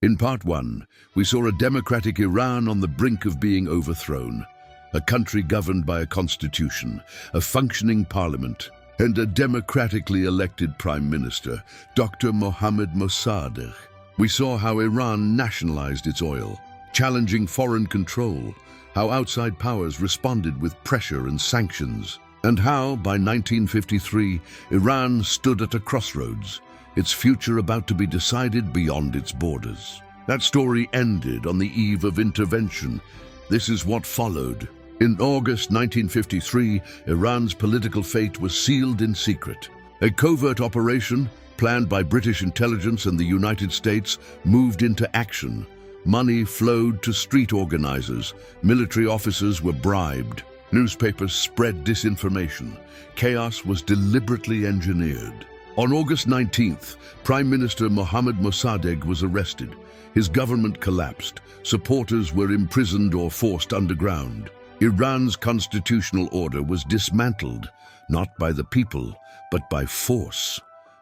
In part one, we saw a democratic Iran on the brink of being overthrown, a country governed by a constitution, a functioning parliament, and a democratically elected prime minister, Dr. Mohammad Mossadegh. We saw how Iran nationalized its oil, challenging foreign control, how outside powers responded with pressure and sanctions, and how, by 1953, Iran stood at a crossroads, its future about to be decided beyond its borders. That story ended on the eve of intervention. This is what followed. In August 1953, Iran's political fate was sealed in secret. A covert operation, planned by British intelligence and the United States, moved into action. Money flowed to street organizers. Military officers were bribed. Newspapers spread disinformation. Chaos was deliberately engineered. On August 19th, Prime Minister Mohammad Mossadegh was arrested. His government collapsed. Supporters were imprisoned or forced underground. Iran's constitutional order was dismantled, not by the people, but by force.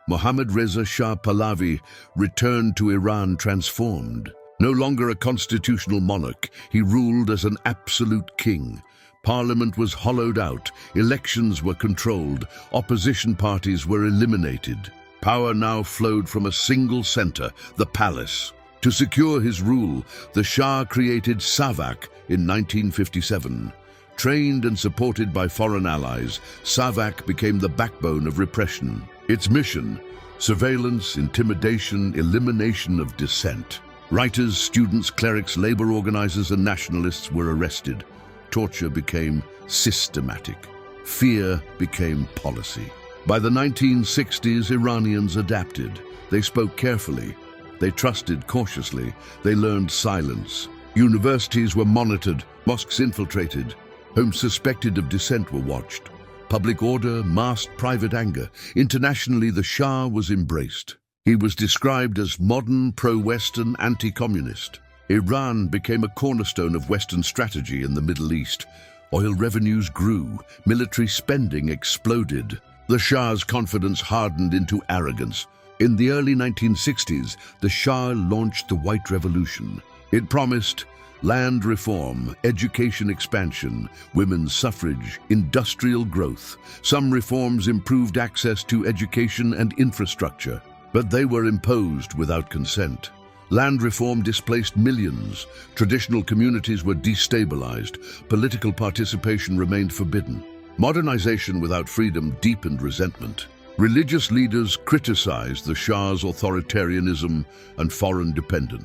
Mohammad Reza Shah Pahlavi returned to Iran transformed. No longer a constitutional monarch, he ruled as an absolute king. Parliament was hollowed out, elections were controlled, opposition parties were eliminated. Power now flowed from a single center, the palace. To secure his rule, the Shah created SAVAK in 1957. Trained and supported by foreign allies, SAVAK became the backbone of repression. Its mission: surveillance, intimidation, elimination of dissent. Writers, students, clerics, labor organizers, and nationalists were arrested. Torture became systematic. Fear became policy. By the 1960s, Iranians adapted. They spoke carefully. They trusted cautiously. They learned silence. Universities were monitored, mosques infiltrated. Homes suspected of dissent were watched. Public order masked private anger. Internationally, the Shah was embraced. He was described as modern, pro-Western, anti-communist. Iran became a cornerstone of Western strategy in the Middle East. Oil revenues grew. Military spending exploded. The Shah's confidence hardened into arrogance. In the early 1960s, the Shah launched the White Revolution. It promised land reform, education expansion, women's suffrage, industrial growth. Some reforms improved access to education and infrastructure, but they were imposed without consent. Land reform displaced millions. Traditional communities were destabilized. Political participation remained forbidden. Modernization without freedom deepened resentment. Religious leaders criticized the Shah's authoritarianism and foreign dependence.